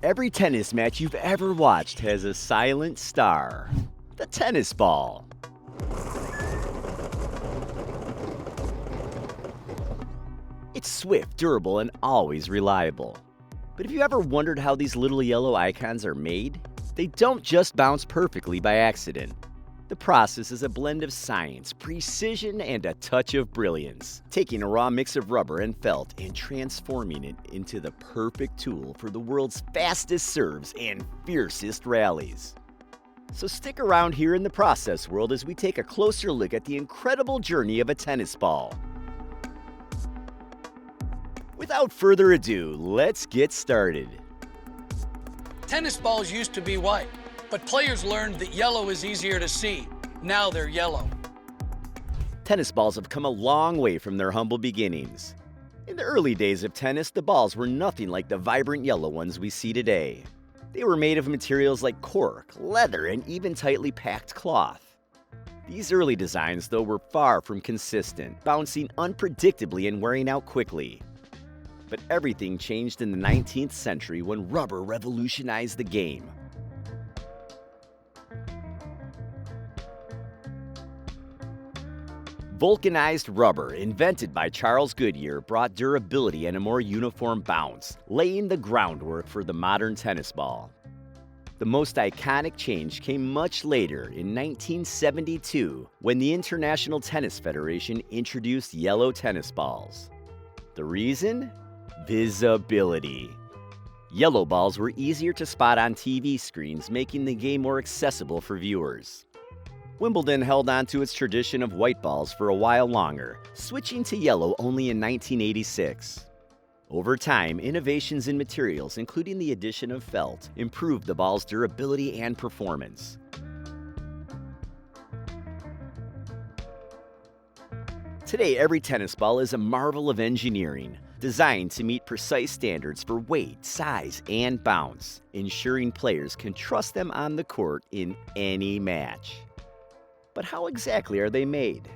Every tennis match you've ever watched has a silent star: the tennis ball. It's swift, durable, and always reliable. But have you ever wondered how these little yellow icons are made? They don't just bounce perfectly by accident. The process is a blend of science, precision, and a touch of brilliance, taking a raw mix of rubber and felt and transforming it into the perfect tool for the world's fastest serves and fiercest rallies. So stick around here in the process world as we take a closer look at the incredible journey of a tennis ball. Without further ado, let's get started. Tennis balls used to be white, but players learned that yellow is easier to see. Now they're yellow. Tennis balls have come a long way from their humble beginnings. In the early days of tennis, the balls were nothing like the vibrant yellow ones we see today. They were made of materials like cork, leather, and even tightly packed cloth. These early designs, though, were far from consistent, bouncing unpredictably and wearing out quickly. But everything changed in the 19th century when rubber revolutionized the game. Vulcanized rubber, invented by Charles Goodyear, brought durability and a more uniform bounce, laying the groundwork for the modern tennis ball. The most iconic change came much later, in 1972, when the International Tennis Federation introduced yellow tennis balls. The reason? Visibility. Yellow balls were easier to spot on TV screens, making the game more accessible for viewers. Wimbledon held on to its tradition of white balls for a while longer, switching to yellow only in 1986. Over time, innovations in materials, including the addition of felt, improved the ball's durability and performance. Today, every tennis ball is a marvel of engineering, designed to meet precise standards for weight, size, and bounce, ensuring players can trust them on the court in any match. But how exactly are they made?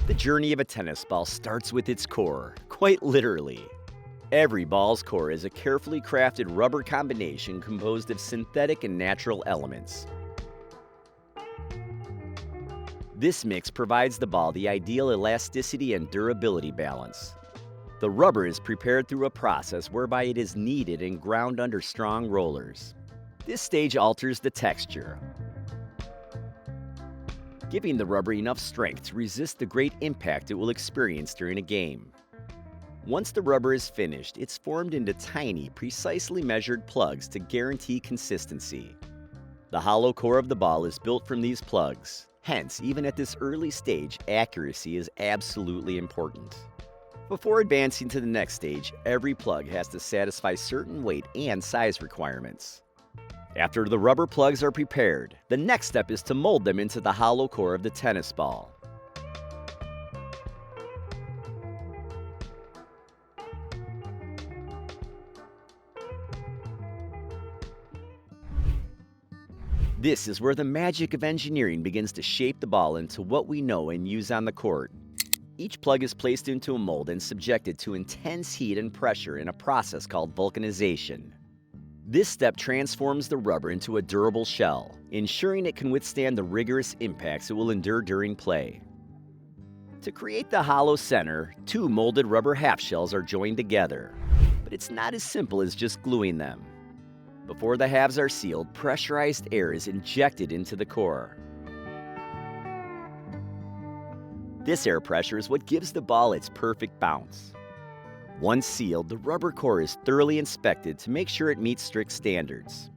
The journey of a tennis ball starts with its core, quite literally. Every ball's core is a carefully crafted rubber combination composed of synthetic and natural elements. This mix provides the ball the ideal elasticity and durability balance. The rubber is prepared through a process whereby it is kneaded and ground under strong rollers. This stage alters the texture, giving the rubber enough strength to resist the great impact it will experience during a game. Once the rubber is finished, it's formed into tiny, precisely measured plugs to guarantee consistency. The hollow core of the ball is built from these plugs. Hence, even at this early stage, accuracy is absolutely important. Before advancing to the next stage, every plug has to satisfy certain weight and size requirements. After the rubber plugs are prepared, the next step is to mold them into the hollow core of the tennis ball. This is where the magic of engineering begins to shape the ball into what we know and use on the court. Each plug is placed into a mold and subjected to intense heat and pressure in a process called vulcanization. This step transforms the rubber into a durable shell, ensuring it can withstand the rigorous impacts it will endure during play. To create the hollow center, two molded rubber half shells are joined together. But it's not as simple as just gluing them. Before the halves are sealed, pressurized air is injected into the core. This air pressure is what gives the ball its perfect bounce. Once sealed, the rubber core is thoroughly inspected to make sure it meets strict standards.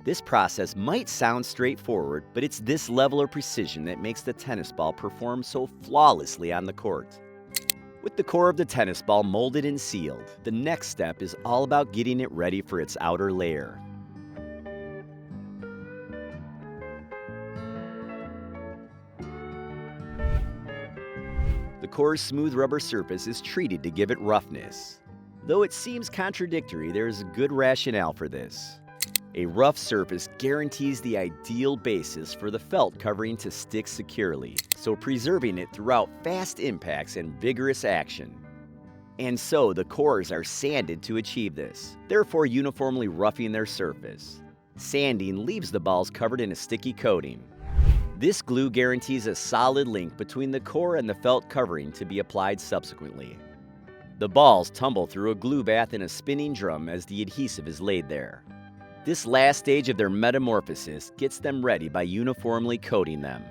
This process might sound straightforward, but it's this level of precision that makes the tennis ball perform so flawlessly on the court. With the core of the tennis ball molded and sealed, the next step is all about getting it ready for its outer layer. The core's smooth rubber surface is treated to give it roughness. Though it seems contradictory, there is a good rationale for this. A rough surface guarantees the ideal basis for the felt covering to stick securely, so preserving it throughout fast impacts and vigorous action. And so the cores are sanded to achieve this, therefore uniformly roughing their surface. Sanding leaves the balls covered in a sticky coating. This glue guarantees a solid link between the core and the felt covering to be applied subsequently. The balls tumble through a glue bath in a spinning drum as the adhesive is laid there. This last stage of their metamorphosis gets them ready by uniformly coating them.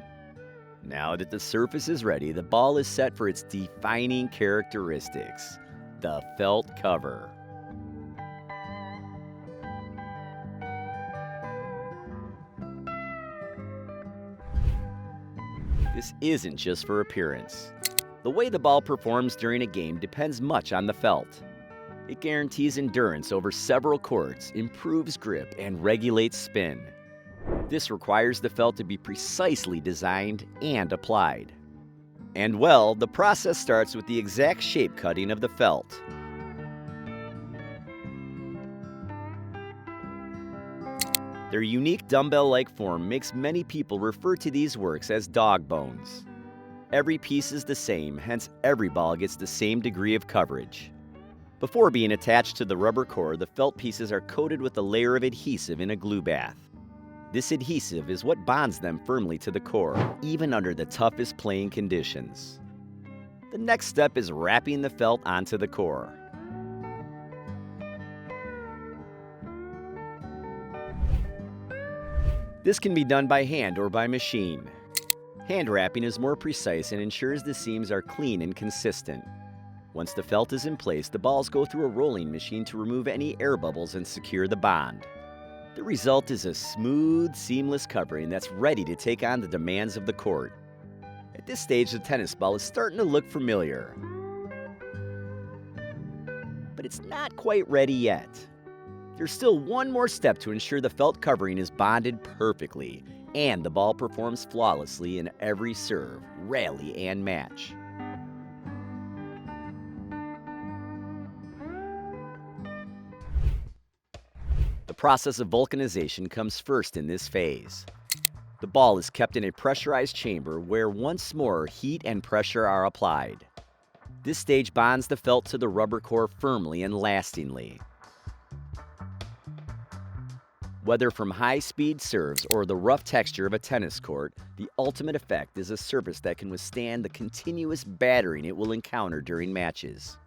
Now that the surface is ready, the ball is set for its defining characteristics, the felt cover. This isn't just for appearance. The way the ball performs during a game depends much on the felt. It guarantees endurance over several courts, improves grip, and regulates spin. This requires the felt to be precisely designed and applied. And well, the process starts with the exact shape cutting of the felt. Their unique dumbbell-like form makes many people refer to these works as dog bones. Every piece is the same, hence every ball gets the same degree of coverage. Before being attached to the rubber core, the felt pieces are coated with a layer of adhesive in a glue bath. This adhesive is what bonds them firmly to the core, even under the toughest playing conditions. The next step is wrapping the felt onto the core. This can be done by hand or by machine. Hand wrapping is more precise and ensures the seams are clean and consistent. Once the felt is in place, the balls go through a rolling machine to remove any air bubbles and secure the bond. The result is a smooth, seamless covering that's ready to take on the demands of the court. At this stage, the tennis ball is starting to look familiar. But it's not quite ready yet. There's still one more step to ensure the felt covering is bonded perfectly, and the ball performs flawlessly in every serve, rally, and match. The process of vulcanization comes first in this phase. The ball is kept in a pressurized chamber where once more heat and pressure are applied. This stage bonds the felt to the rubber core firmly and lastingly. Whether from high-speed serves or the rough texture of a tennis court, the ultimate effect is a surface that can withstand the continuous battering it will encounter during matches.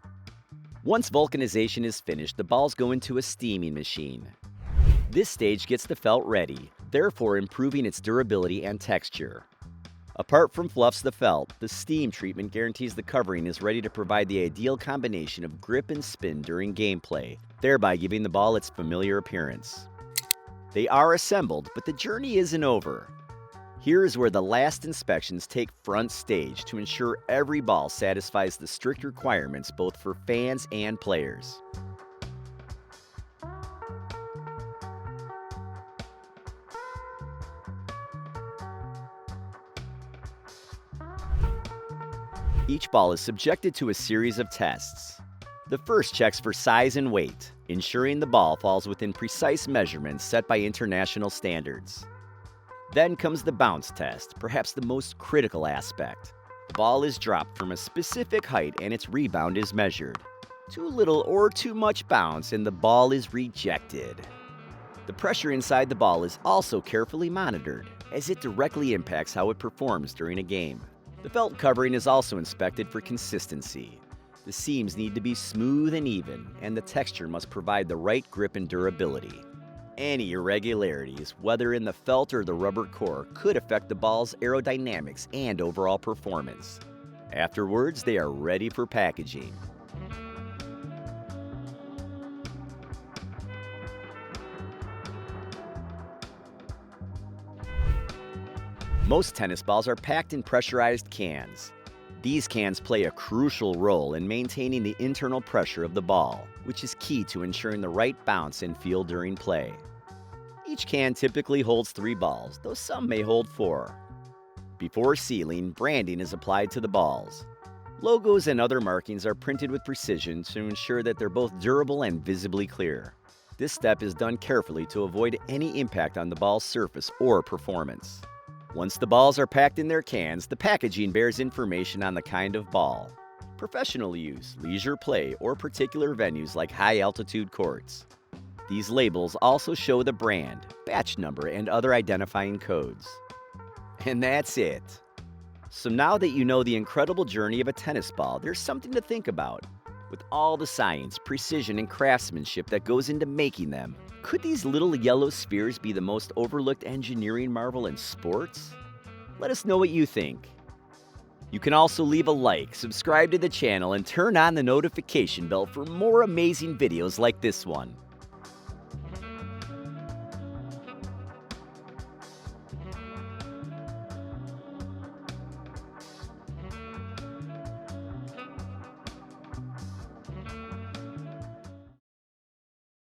Once vulcanization is finished, the balls go into a steaming machine. This stage gets the felt ready, therefore improving its durability and texture. Apart from fluffs the felt, the steam treatment guarantees the covering is ready to provide the ideal combination of grip and spin during gameplay, thereby giving the ball its familiar appearance. They are assembled, but the journey isn't over. Here is where the last inspections take front stage to ensure every ball satisfies the strict requirements both for fans and players. Each ball is subjected to a series of tests. The first checks for size and weight, ensuring the ball falls within precise measurements set by international standards. Then comes the bounce test, perhaps the most critical aspect. The ball is dropped from a specific height and its rebound is measured. Too little or too much bounce and the ball is rejected. The pressure inside the ball is also carefully monitored, as it directly impacts how it performs during a game. The felt covering is also inspected for consistency. The seams need to be smooth and even, and the texture must provide the right grip and durability. Any irregularities, whether in the felt or the rubber core, could affect the ball's aerodynamics and overall performance. Afterwards, they are ready for packaging. Most tennis balls are packed in pressurized cans. These cans play a crucial role in maintaining the internal pressure of the ball, which is key to ensuring the right bounce and feel during play. Each can typically holds 3 balls, though some may hold 4. Before sealing, branding is applied to the balls. Logos and other markings are printed with precision to ensure that they're both durable and visibly clear. This step is done carefully to avoid any impact on the ball's surface or performance. Once the balls are packed in their cans, the packaging bears information on the kind of ball. Professional use, leisure play, or particular venues like high-altitude courts. These labels also show the brand, batch number, and other identifying codes. And that's it. So now that you know the incredible journey of a tennis ball, there's something to think about. With all the science, precision, and craftsmanship that goes into making them, could these little yellow spheres be the most overlooked engineering marvel in sports? Let us know what you think. You can also leave a like, subscribe to the channel, and turn on the notification bell for more amazing videos like this one.